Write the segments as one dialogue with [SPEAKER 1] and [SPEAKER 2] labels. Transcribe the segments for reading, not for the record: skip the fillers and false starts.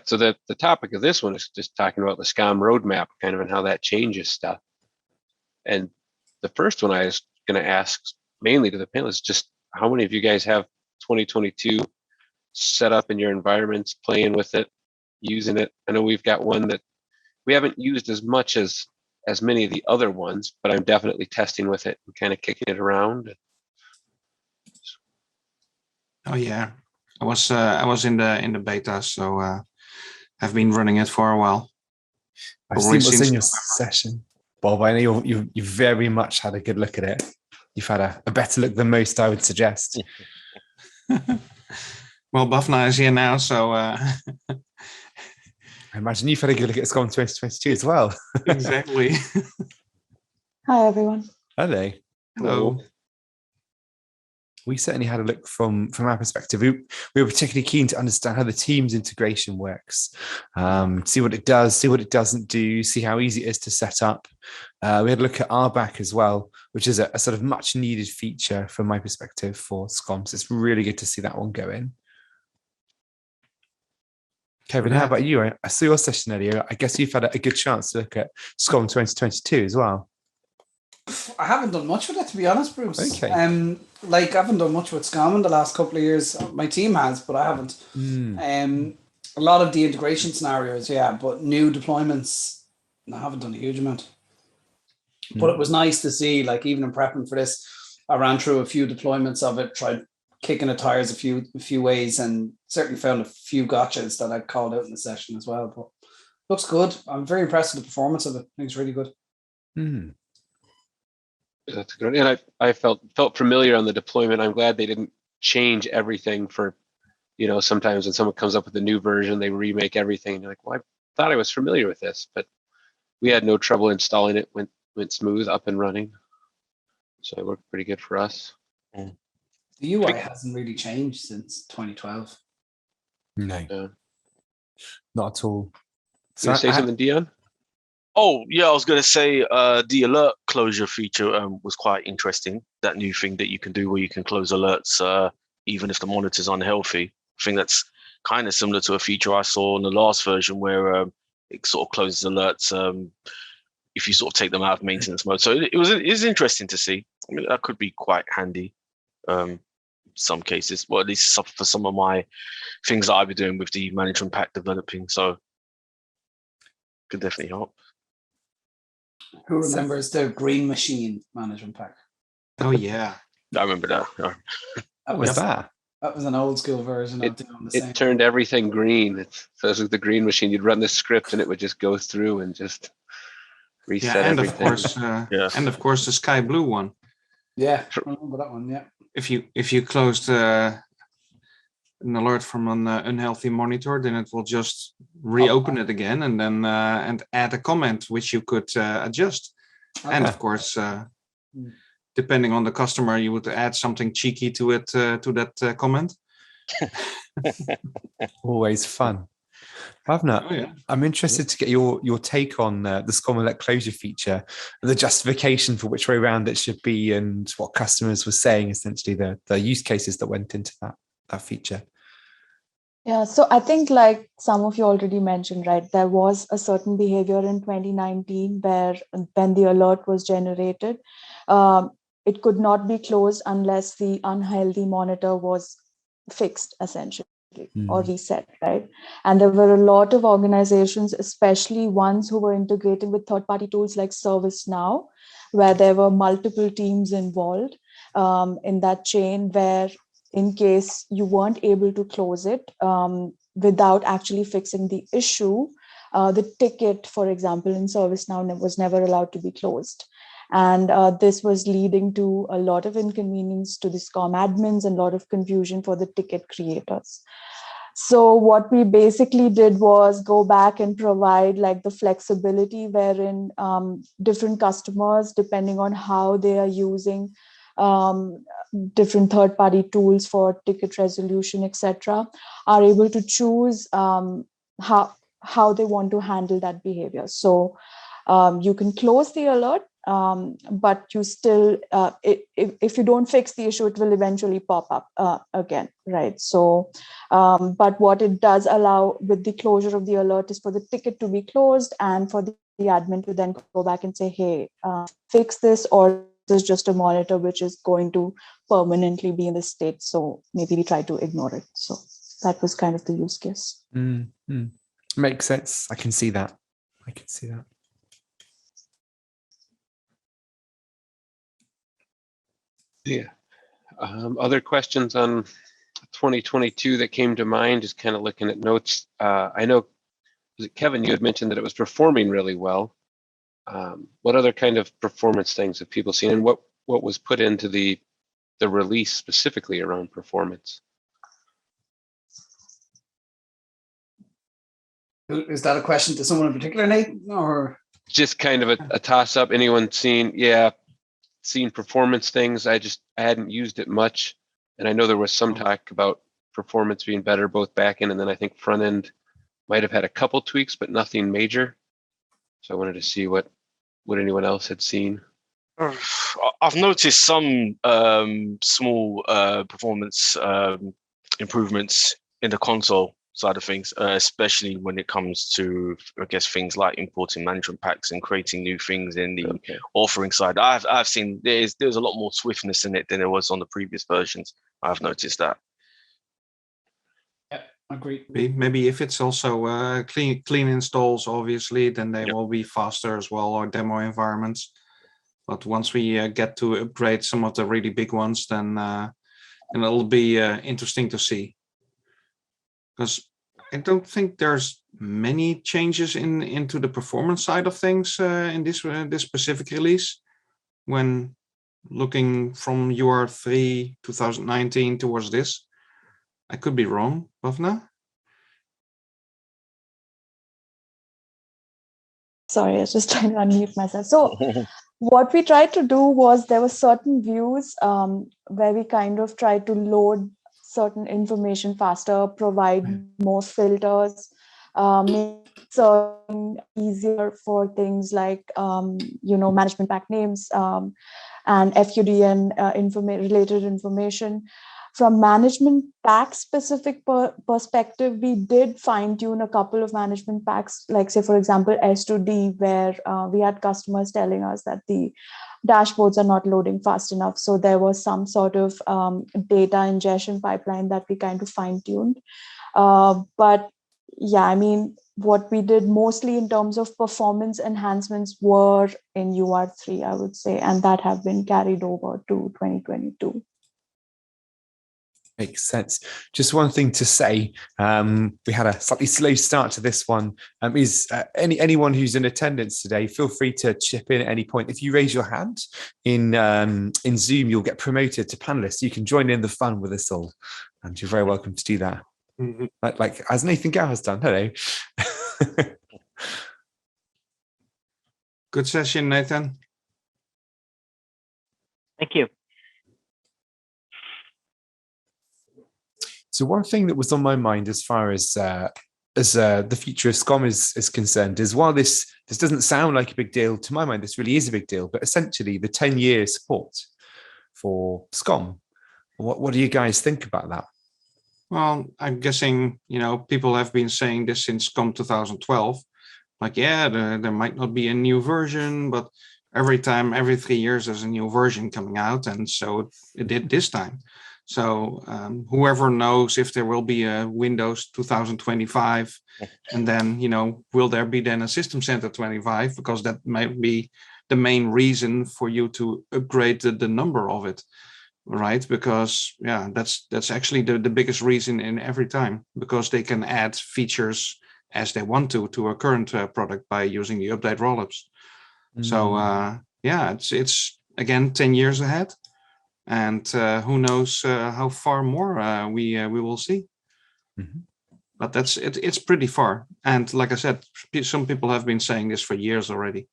[SPEAKER 1] So the topic of this one is just talking about the SCOM roadmap, kind of, and how that changes stuff. And the first one I was going to ask mainly to the panel is just how many of you guys have 2022 set up in your environments, playing with it, using it? I know we've got one that we haven't used as much as many of the other ones, but I'm definitely testing with it and kind of kicking it around.
[SPEAKER 2] Oh yeah, I was in the beta, so I've been running it for a while.
[SPEAKER 3] I've seen what's in your session, Bob. I know you very much had a good look at it. You've had a better look than most, I would suggest.
[SPEAKER 2] Well, Bafna is here now, so
[SPEAKER 3] I imagine you've had a good look at SCOM 2022 as well.
[SPEAKER 2] Exactly.
[SPEAKER 4] Hi, everyone.
[SPEAKER 3] Hello.
[SPEAKER 2] Hello.
[SPEAKER 3] We certainly had a look from our perspective. We were particularly keen to understand how the Teams integration works, see what it does, see what it doesn't do, see how easy it is to set up. We had a look at RBAC as well, which is a sort of much needed feature from my perspective for SCOM. So it's really good to see that one go in. Kevin, how about you? I saw your session earlier. I guess you've had a good chance to look at SCOM 2022 as well.
[SPEAKER 5] I haven't done much with it, to be honest, Bruce.
[SPEAKER 3] Okay.
[SPEAKER 5] I haven't done much with SCOM in the last couple of years. My team has, but I haven't. A lot of the integration scenarios, yeah, but new deployments, I haven't done a huge amount. But it was nice to see, like, even in prepping for this, I ran through a few deployments of it, tried kicking the tires a few ways, and certainly found a few gotchas that I called out in the session as well. But looks good. I'm very impressed with the performance of it. I think it's really good.
[SPEAKER 1] That's good. And I felt familiar on the deployment. I'm glad they didn't change everything for, sometimes when someone comes up with a new version, they remake everything. And you're like, well, I thought I was familiar with this, but we had no trouble installing it. Went smooth, up and running. So it worked pretty good for us.
[SPEAKER 5] The UI hasn't really changed since 2012.
[SPEAKER 3] No, not at all.
[SPEAKER 1] So say something, Dion?
[SPEAKER 6] Oh, yeah, I was going to say the alert closure feature was quite interesting. That new thing that you can do where you can close alerts even if the monitor's unhealthy. I think that's kind of similar to a feature I saw in the last version where it sort of closes alerts if you sort of take them out of maintenance mode. So it is interesting to see. I mean, that could be quite handy in some cases. Well, at least for some of my things that I've been doing with the management pack developing. So could definitely help.
[SPEAKER 5] Who remembers the Green Machine management pack?
[SPEAKER 2] Oh yeah,
[SPEAKER 6] I remember that.
[SPEAKER 3] What was that?
[SPEAKER 5] That was an old school version of doing the same.
[SPEAKER 1] It turned everything green. So it was the Green Machine. You'd run the script and it would just go through and just reset
[SPEAKER 2] and
[SPEAKER 1] everything.
[SPEAKER 2] And of course the Sky Blue one.
[SPEAKER 5] Yeah, I remember that one. Yeah.
[SPEAKER 2] If you closed an alert from an unhealthy monitor, then it will just reopen it again and then and add a comment which you could adjust. Okay. And of course, depending on the customer, you would add something cheeky to it to that comment.
[SPEAKER 3] Always fun. Bhavna, I'm interested to get your take on the SCOM alert closure feature, the justification for which way around it should be, and what customers were saying, essentially the use cases that went into that feature.
[SPEAKER 4] Yeah, so I think, like some of you already mentioned, right, there was a certain behavior in 2019 where when the alert was generated, it could not be closed unless the unhealthy monitor was fixed, essentially, or reset, right? And there were a lot of organizations, especially ones who were integrating with third-party tools like ServiceNow, where there were multiple teams involved in that chain, where in case you weren't able to close it without actually fixing the issue, the ticket, for example, in ServiceNow was never allowed to be closed. And this was leading to a lot of inconvenience to the SCOM admins and a lot of confusion for the ticket creators. So what we basically did was go back and provide like the flexibility wherein different customers, depending on how they are using different third-party tools for ticket resolution, etc., are able to choose how they want to handle that behavior. So you can close the alert but you still, if you don't fix the issue, it will eventually pop up again, right? So, but what it does allow with the closure of the alert is for the ticket to be closed and for the admin to then go back and say, hey, fix this, or this is just a monitor which is going to permanently be in this state. So maybe we try to ignore it. So that was kind of the use case.
[SPEAKER 3] Makes sense. I can see that.
[SPEAKER 1] Yeah. Other questions on 2022 that came to mind, just kind of looking at notes. I know, was it Kevin, you had mentioned that it was performing really well. What other kind of performance things have people seen, and what was put into the release specifically around performance?
[SPEAKER 5] Is that a question to someone in particular, Nate, or
[SPEAKER 1] just kind of a toss up? Anyone seen performance things? I hadn't used it much, and I know there was some talk about performance being better both back end and then I think front end might have had a couple tweaks, but nothing major. So I wanted to see what anyone else had seen.
[SPEAKER 6] I've noticed some small performance improvements in the console side of things, especially when it comes to, I guess, things like importing management packs and creating new things in the authoring side. I've seen there's a lot more swiftness in it than there was on the previous versions. I've noticed that.
[SPEAKER 5] Yeah, agree.
[SPEAKER 2] Maybe if it's also clean installs, obviously, then they will be faster as well, or demo environments. But once we get to upgrade some of the really big ones, then it'll be interesting to see. Because I don't think there's many changes into the performance side of things in this specific release. When looking from UR3 2019 towards this, I could be wrong, Bhavna.
[SPEAKER 4] Sorry, I was just trying to unmute myself. So what we tried to do was there were certain views where we kind of tried to load certain information faster, provide more filters, make searching easier for things like management pack names and FUDN related information. From management pack specific perspective, we did fine tune a couple of management packs, like say, for example, S2D, where we had customers telling us that the dashboards are not loading fast enough. So there was some sort of data ingestion pipeline that we kind of fine tuned. But yeah, I mean, what we did mostly in terms of performance enhancements were in UR3, I would say, and that have been carried over to 2022.
[SPEAKER 3] Makes sense. Just one thing to say, we had a slightly slow start to this one. Is anyone who's in attendance today, feel free to chip in at any point. If you raise your hand in Zoom, you'll get promoted to panelist. You can join in the fun with us all, and you're very welcome to do that. Mm-hmm. Like as Nathan Gow has done. Hello.
[SPEAKER 2] Good session, Nathan.
[SPEAKER 7] Thank you.
[SPEAKER 3] So one thing that was on my mind as far as the future of SCOM is concerned is, while this doesn't sound like a big deal, to my mind, this really is a big deal. But essentially, the 10-year support for SCOM. What do you guys think about that?
[SPEAKER 2] Well, I'm guessing, people have been saying this since SCOM 2012. Like, there might not be a new version, but every 3 years, there's a new version coming out. And so it did this time. So whoever knows if there will be a Windows 2025, and then, will there be then a System Center 25? Because that might be the main reason for you to upgrade the number of it, right? Because, that's actually the biggest reason in every time, because they can add features as they want to a current product by using the update rollups. So, it's again 10 years ahead. And who knows how far more we will see. Mm-hmm. But it's pretty far. And like I said, some people have been saying this for years already.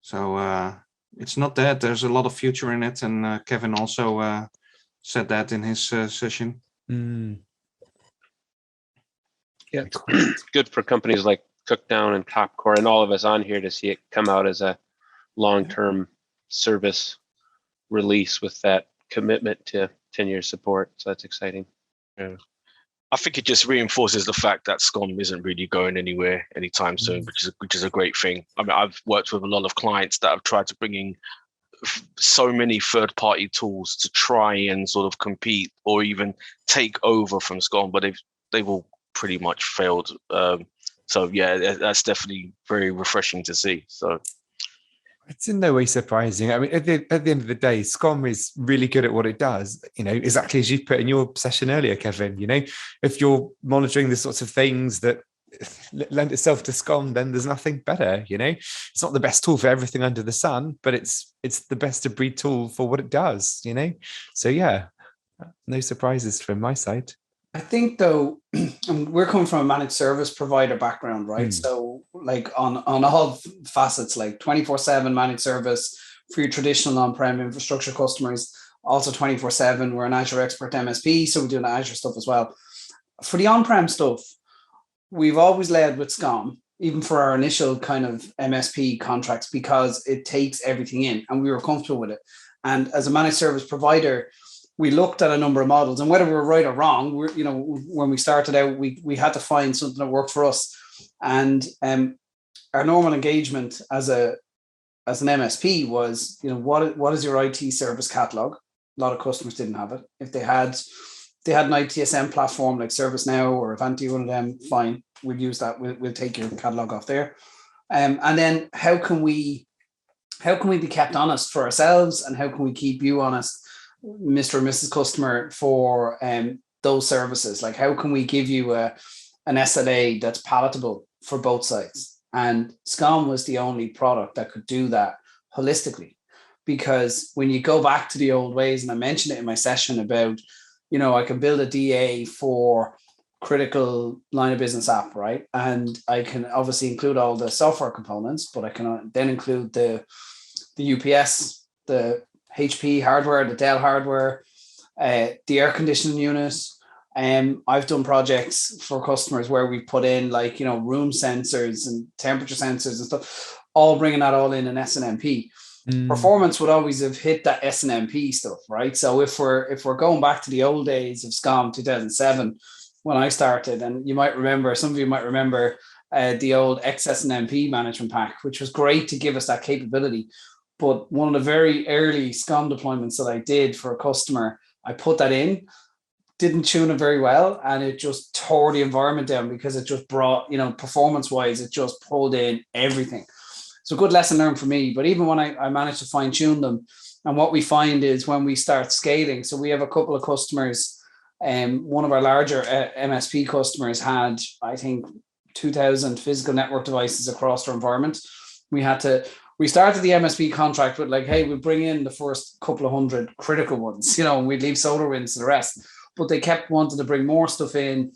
[SPEAKER 2] So it's not that. There's a lot of future in it. And Kevin also said that in his session.
[SPEAKER 3] Mm.
[SPEAKER 1] Yeah, it's good for companies like Cookdown and Topcore and all of us on here to see it come out as a long-term service release with that commitment to 10-year support. So that's exciting.
[SPEAKER 6] Yeah. I think it just reinforces the fact that SCOM isn't really going anywhere anytime soon, which is a great thing. I mean, I've worked with a lot of clients that have tried to bring in so many third-party tools to try and sort of compete or even take over from SCOM, but they've all pretty much failed. So yeah, that's definitely very refreshing to see. So
[SPEAKER 3] it's in no way surprising. I mean, at the end of the day, SCOM is really good at what it does. Exactly as you put in your session earlier, Kevin. If you're monitoring the sorts of things that lend itself to SCOM, then there's nothing better. It's not the best tool for everything under the sun, but it's the best of breed tool for what it does. So yeah, no surprises from my side.
[SPEAKER 5] I think though, we're coming from a managed service provider background, right? So like on all facets, like 24/7 managed service for your traditional on-prem infrastructure customers, also 24/7. We're an Azure Expert MSP, so we're doing Azure stuff as well. For the on-prem stuff, we've always led with SCOM, even for our initial kind of MSP contracts, because it takes everything in and we were comfortable with it. And as a managed service provider, we looked at a number of models, and whether we were right or wrong, when we started out, we had to find something that worked for us. And our normal engagement as an MSP was, what is your IT service catalog? A lot of customers didn't have it. If they had an ITSM platform like ServiceNow or Avanti, one of them, fine, we'll use that. We'll take your catalog off there. And then how can we be kept honest for ourselves, and how can we keep you honest, Mr. or Mrs. Customer, for those services? Like, how can we give you an SLA that's palatable for both sides? And SCOM was the only product that could do that holistically. Because when you go back to the old ways, and I mentioned it in my session about, I can build a DA for critical line of business app, right? And I can obviously include all the software components, but I can then include the UPS, the HP hardware, the Dell hardware, the air conditioning unit. I've done projects for customers where we put in room sensors and temperature sensors and stuff, all bringing that all in an SNMP. Performance would always have hit that SNMP stuff, right? So if we're going back to the old days of SCOM 2007, when I started, and some of you might remember the old XSNMP management pack, which was great to give us that capability. But one of the very early SCOM deployments that I did for a customer, I put that in, didn't tune it very well, and it just tore the environment down because it just brought, performance-wise, it just pulled in everything. So a good lesson learned for me. But even when I managed to fine-tune them, and what we find is when we start scaling, so we have a couple of customers, one of our larger MSP customers had, I think, 2,000 physical network devices across their environment. We started the MSP contract with hey, we'll bring in the first couple of hundred critical ones, and we'd leave SolarWinds to the rest. But they kept wanting to bring more stuff in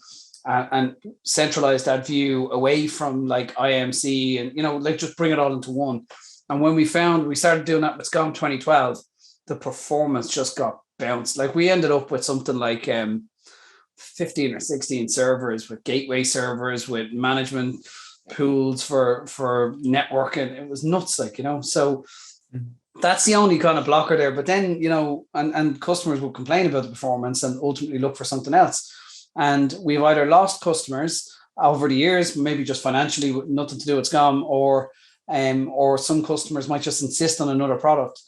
[SPEAKER 5] and centralize that view away from IMC and, just bring it all into one. And when we started doing that with SCOM 2012, the performance just got bounced. We ended up with something 15 or 16 servers with gateway servers, with management pools for networking. It was nuts, so that's the only kind of blocker there. But then, and customers will complain about the performance and ultimately look for something else. And we've either lost customers over the years, maybe just financially, with nothing to do with SCOM, or some customers might just insist on another product.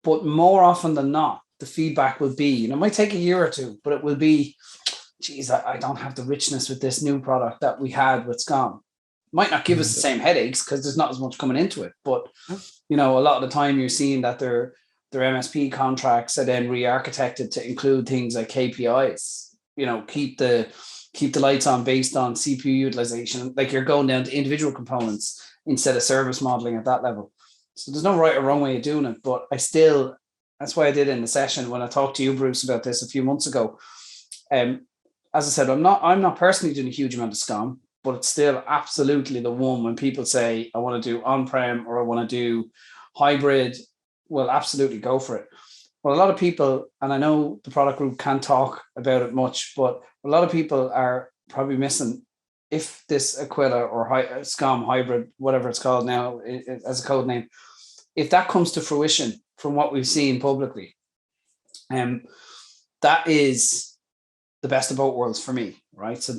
[SPEAKER 5] But more often than not, the feedback will be, it might take a year or two, but it will be, geez, I don't have the richness with this new product that we had with SCOM. Might not give us the same headaches because there's not as much coming into it. But, a lot of the time you're seeing that their MSP contracts are then re-architected to include things like KPIs, keep the lights on based on CPU utilization. You're going down to individual components instead of service modeling at that level. So there's no right or wrong way of doing it. But that's why I did in the session when I talked to you, Bruce, about this a few months ago. As I said, I'm not personally doing a huge amount of SCOM, but it's still absolutely the one when people say, I want to do on-prem or I want to do hybrid, well, absolutely go for it. Well, a lot of people, and I know the product group can't talk about it much, but a lot of people are probably missing if this Aquila or SCOM hybrid, whatever it's called now as a code name, if that comes to fruition from what we've seen publicly, that is the best of both worlds for me, right? So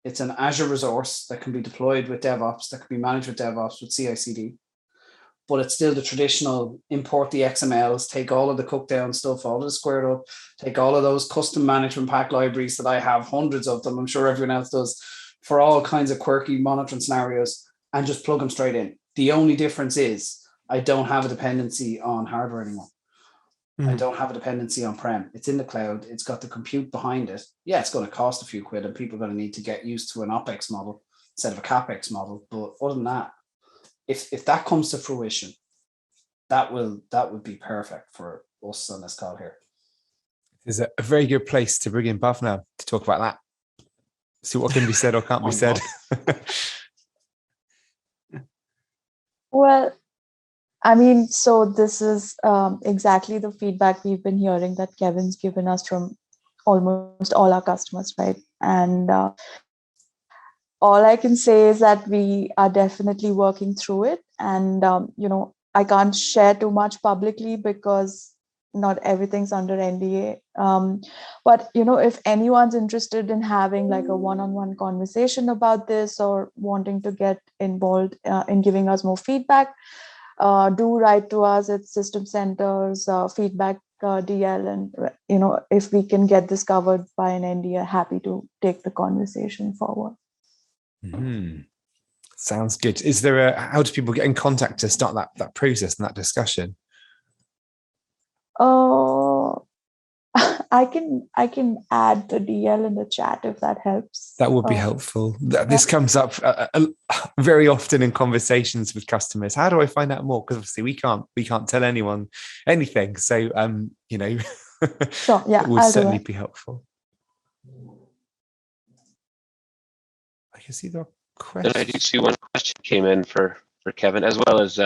[SPEAKER 5] it's an Azure resource that can be deployed with DevOps, that can be managed with DevOps, with CI/CD, but it's still the traditional import the XMLs, take all of the cook down stuff, all of the squared up, take all of those custom management pack libraries that I have hundreds of them, I'm sure everyone else does, for all kinds of quirky monitoring scenarios, and just plug them straight in. The only difference is I don't have a dependency on hardware anymore. I don't have a dependency on prem. It's in the cloud. It's got the compute behind it. Yeah, it's going to cost a few quid and people are going to need to get used to an OPEX model instead of a CAPEX model. But other than that, if that comes to fruition, that would be perfect for us on this call here.
[SPEAKER 3] Is a very good place to bring in Bhav now to talk about that. See what can be said or can't be said.
[SPEAKER 4] Well, I mean, so this is exactly the feedback we've been hearing that Kevin's given us from almost all our customers, right? And all I can say is that we are definitely working through it. And, I can't share too much publicly because not everything's under NDA. But, if anyone's interested in having like a one-on-one conversation about this or wanting to get involved in giving us more feedback, do write to us at System Center's feedback DL. And, if we can get this covered by an NDA, happy to take the conversation forward.
[SPEAKER 3] Sounds good. Is there how do people get in contact to start that process and that discussion?
[SPEAKER 4] I can add the DL in the chat if that helps.
[SPEAKER 3] That would be helpful. This comes up very often in conversations with customers. How do I find out more? Because obviously we can't tell anyone anything. So
[SPEAKER 4] Sure, yeah,
[SPEAKER 3] it will certainly be helpful. I can see the question.
[SPEAKER 1] And I do see one question came in for Kevin, as well as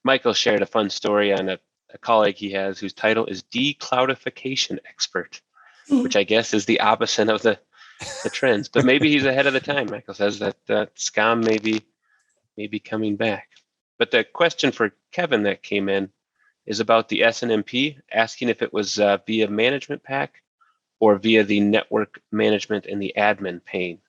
[SPEAKER 1] Michael shared a fun story on a colleague he has whose title is decloudification expert, which I guess is the opposite of the trends. But maybe he's ahead of the time. Michael says that SCOM may be coming back. But the question for Kevin that came in is about the SNMP, asking if it was via management pack or via the network management and the admin pane.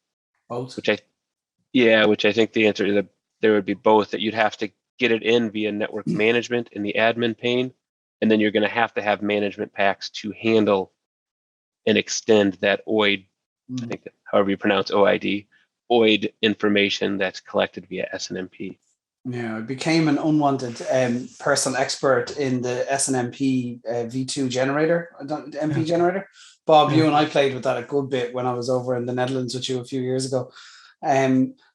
[SPEAKER 5] Both.
[SPEAKER 1] Which I think the answer is there would be both, that you'd have to get it in via network management in the admin pane, and then you're going to have management packs to handle and extend that OID, I think that, however you pronounce OID information that's collected via SNMP.
[SPEAKER 5] Yeah, I became an unwanted personal expert in the SNMP V2 generator, MP generator. Bob, you and I played with that a good bit when I was over in the Netherlands with you a few years ago.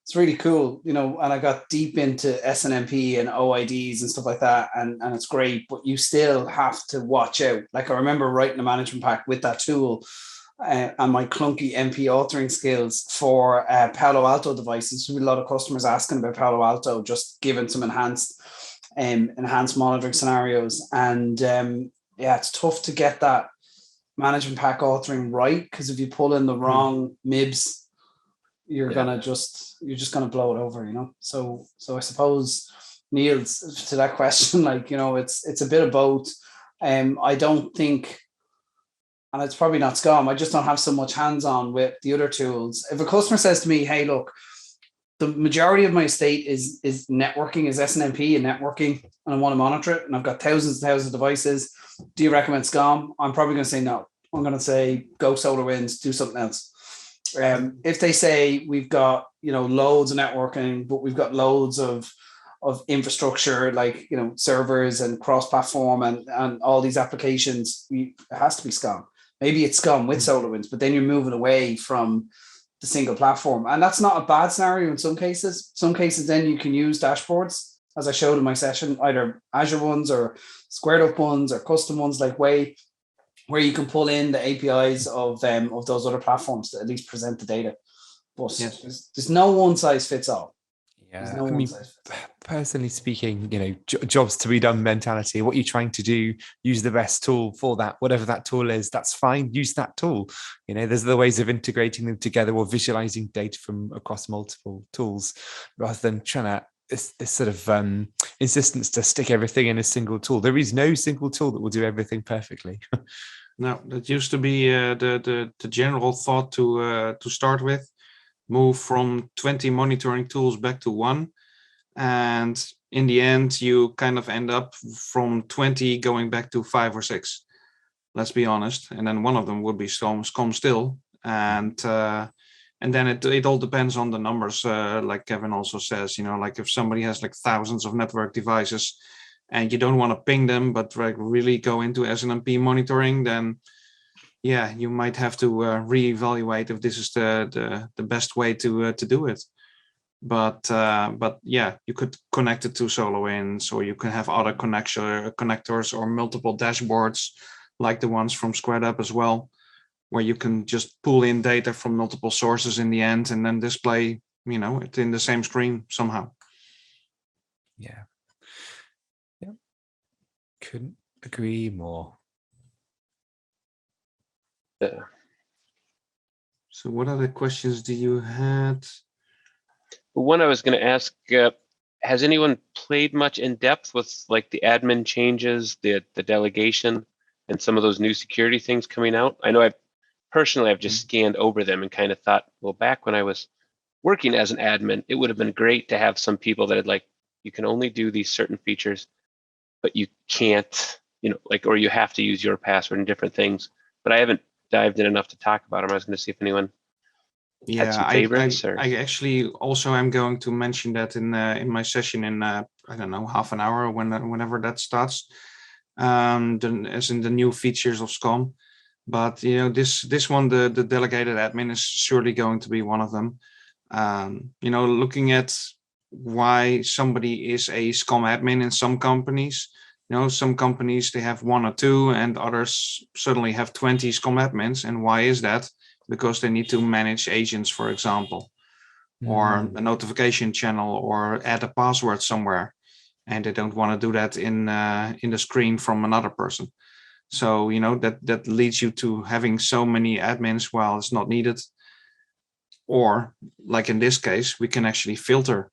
[SPEAKER 5] It's really cool, and I got deep into SNMP and OIDs and stuff like that, and it's great, but you still have to watch out. Like, I remember writing a management pack with that tool and my clunky MP authoring skills for Palo Alto devices. A lot of customers asking about Palo Alto, just given some enhanced monitoring scenarios. And it's tough to get that management pack authoring right, because if you pull in the wrong MIBs, you're just gonna blow it over, So I suppose, Neil, to that question, it's a bit of both. I don't think, and it's probably not SCOM, I just don't have so much hands-on with the other tools. If a customer says to me, hey, look, the majority of my estate is networking, is SNMP and networking, and I want to monitor it, and I've got thousands and thousands of devices, do you recommend SCOM? I'm probably going to say no. I'm going to say go SolarWinds, do something else. If they say we've got loads of networking, but we've got loads of infrastructure, like servers and cross-platform and all these applications, it has to be SCOM. Maybe it's SCOM with SolarWinds, but then you're moving away from the single platform, and that's not a bad scenario in some cases. Some cases, then you can use dashboards, as I showed in my session, either Azure ones or squared up ones or custom ones like Way, where you can pull in the APIs of those other platforms to at least present the data. But there's no one size fits all.
[SPEAKER 3] Yeah, personally speaking, jobs to be done mentality. What you're trying to do, use the best tool for that. Whatever that tool is, that's fine. Use that tool. There's the ways of integrating them together or visualizing data from across multiple tools, rather than trying to this sort of insistence to stick everything in a single tool. There is no single tool that will do everything perfectly.
[SPEAKER 2] No, that used to be the general thought to start with. Move from 20 monitoring tools back to one, and in the end, you kind of end up from 20 going back to 5 or 6. Let's be honest, and then one of them would be SCOM still, and then it all depends on the numbers. Like Kevin also says, like if somebody has like thousands of network devices, and you don't want to ping them, but like really go into SNMP monitoring, then yeah, you might have to reevaluate if this is the best way to do it. But yeah, you could connect it to SolarWinds, or you can have other connectors or multiple dashboards like the ones from SquareUp as well, where you can just pull in data from multiple sources in the end and then display, it in the same screen somehow.
[SPEAKER 3] Yeah. Yeah. Couldn't agree more.
[SPEAKER 1] Yeah.
[SPEAKER 2] So what other questions do you had?
[SPEAKER 1] One I was going to ask, has anyone played much in depth with like the admin changes, the delegation, and some of those new security things coming out? I know I've just scanned over them and kind of thought, well, back when I was working as an admin, it would have been great to have some people that had like, you can only do these certain features, but you can't, or you have to use your password and different things. But I haven't dived in enough to talk about them. I was going to see if anyone had some favorites.
[SPEAKER 2] I actually also am going to mention that in my session in I don't know, half an hour, whenever that starts. As in the new features of SCOM. But this one, the delegated admin, is surely going to be one of them. Looking at why somebody is a SCOM admin in some companies. Some companies, they have 1 or 2, and others suddenly have 20 SCOM admins. And why is that? Because they need to manage agents, for example, or a notification channel, or add a password somewhere, and they don't want to do that in the screen from another person. So that leads you to having so many admins while it's not needed. Or like in this case, we can actually filter.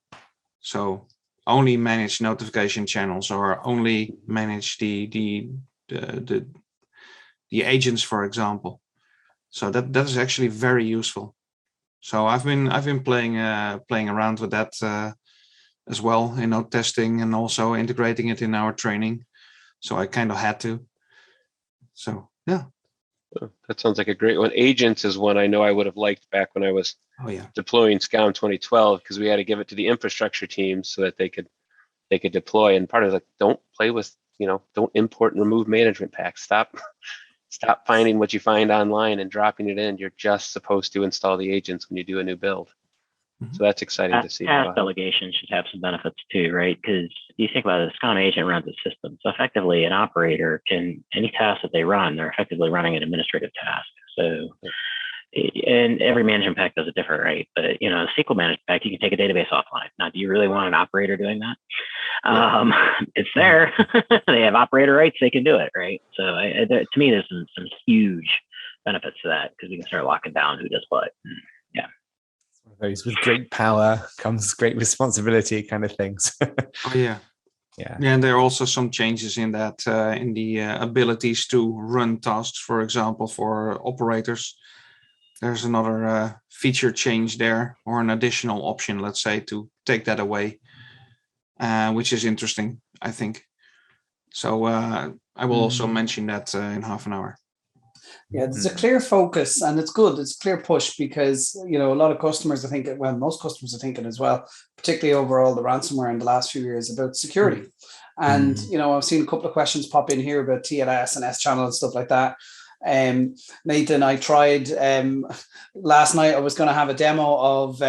[SPEAKER 2] So only manage notification channels, or only manage the agents, for example. So that is actually very useful. So I've been playing around with that as well, testing and also integrating it in our training. So I kind of had to. So yeah.
[SPEAKER 1] That sounds like a great one. Agents is one I know I would have liked back when I was deploying SCOM 2012, because we had to give it to the infrastructure teams so that they could deploy. And part of it, don't play with, don't import and remove management packs. Stop finding what you find online and dropping it in. You're just supposed to install the agents when you do a new build. Mm-hmm. So that's exciting to see.
[SPEAKER 7] Task delegation should have some benefits too, right? Because you think about it, a SCOM agent runs a system. So effectively, an operator can, any task that they run, they're effectively running an administrative task. So, and every management pack does it different, right? But a SQL management pack, you can take a database offline. Now, do you really want an operator doing that? It's there. They have operator rights. They can do it, right? So to me, there's some huge benefits to that, because we can start locking down who does what. Yeah.
[SPEAKER 3] Those with great power comes great responsibility kind of things.
[SPEAKER 2] Oh yeah. Yeah, and there are also some changes in that, in the abilities to run tasks, for example, for operators. There's another feature change there, or an additional option, let's say, to take that away, which is interesting, I think. So I will also mention that in half an hour.
[SPEAKER 5] Yeah, there's a clear focus, and it's good. It's a clear push, because a lot of customers are thinking, well, most customers are thinking as well, particularly over all the ransomware in the last few years, about security. And I've seen a couple of questions pop in here about TLS and S channel and stuff like that. Nathan, I tried last night. I was going to have a demo of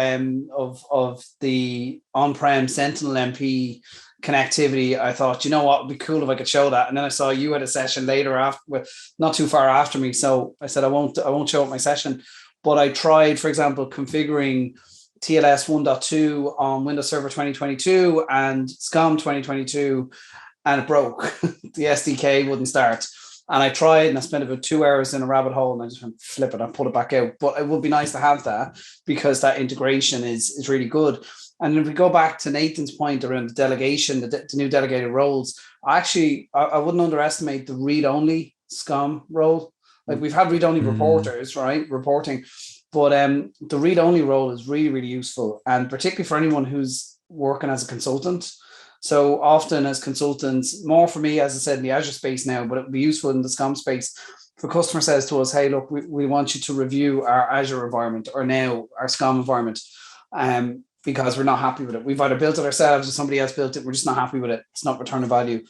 [SPEAKER 5] the on-prem Sentinel MP connectivity. I thought, what would be cool if I could show that. And then I saw you had a session later after, not too far after me. So I said, I won't show up my session. But I tried, for example, configuring TLS 1.2 on Windows Server 2022 and SCOM 2022, and it broke. The SDK wouldn't start. And I tried, and I spent about 2 hours in a rabbit hole, and I just went flip it and pull it back out. But it would be nice to have that, because that integration is really good. And if we go back to Nathan's point around the delegation, the new delegated roles, I wouldn't underestimate the read-only SCOM role. Like we've had read-only reporters, right, reporting, but the read-only role is really, really useful, and particularly for anyone who's working as a consultant. So often as consultants, more for me, as I said, in the Azure space now, but it would be useful in the SCOM space. If a customer says to us, hey, look, we want you to review our Azure environment or now our SCOM environment, because we're not happy with it. We've either built it ourselves or somebody else built it. We're just not happy with it. It's not returning value.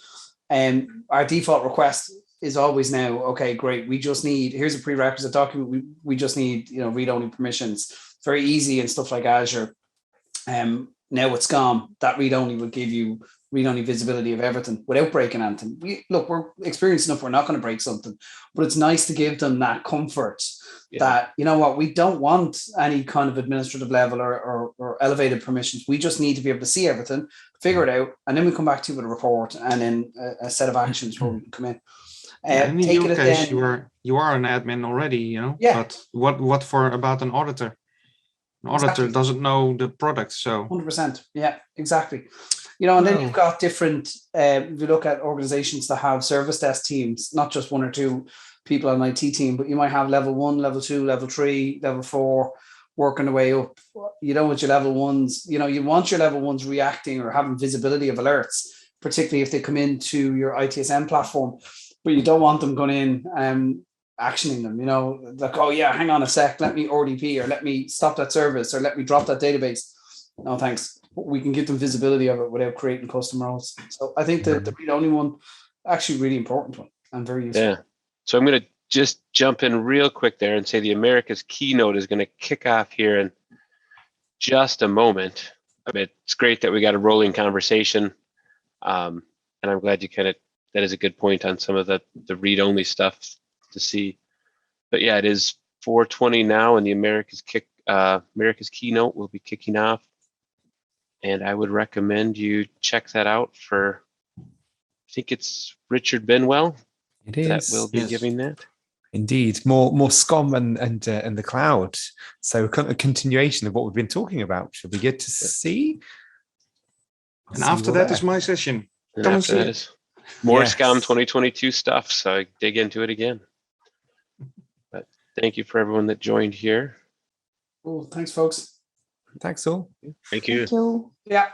[SPEAKER 5] And our default request is always now, okay, great. We just need, here's a prerequisite document. We just need, read-only permissions. Very easy and stuff like Azure. Now with SCOM, that read-only will give you read-only visibility of everything without breaking anything. We're experienced enough. We're not going to break something, but it's nice to give them that comfort that, you know what, we don't want any kind of administrative level or elevated permissions. We just need to be able to see everything, figure it out, and then we come back to you with a report and then a set of actions where we can come in.
[SPEAKER 2] In your case, you are an admin already,
[SPEAKER 5] Yeah.
[SPEAKER 2] But what for about an auditor? An auditor doesn't know the product, so
[SPEAKER 5] 100%. Yeah, exactly. And then you've got different. If you look at organizations that have service desk teams, not just one or two people on an IT team, but you might have level 1, level 2, level 3, level 4, working the way up. With your level ones, you want your level ones reacting or having visibility of alerts, particularly if they come into your ITSM platform, but you don't want them going in actioning them, like, oh yeah, hang on a sec, let me RDP or let me stop that service or let me drop that database. No, thanks. We can give them visibility of it without creating custom roles. So I think the read-only one, actually really important one and very useful.
[SPEAKER 1] Yeah. So I'm going to just jump in real quick there and say the America's keynote is going to kick off here in just a moment. I mean, it's great that we got a rolling conversation. And I'm glad that is a good point on some of the read-only stuff to see. But yeah, it is 4:20 now, and the America's keynote will be kicking off. And I would recommend you check that out for, I think it's Richard Benwell.
[SPEAKER 3] It is.
[SPEAKER 1] That will be giving that.
[SPEAKER 3] Indeed, more SCOM and the cloud. So kind of a continuation of what we've been talking about. Should be good to see.
[SPEAKER 2] And after that is my session.
[SPEAKER 1] And after that is more SCOM 2022 stuff. So dig into it again. But thank you for everyone that joined here.
[SPEAKER 5] Cool. Thanks, folks.
[SPEAKER 3] Thanks all.
[SPEAKER 6] Thank you.
[SPEAKER 4] Thank you.
[SPEAKER 5] Yeah.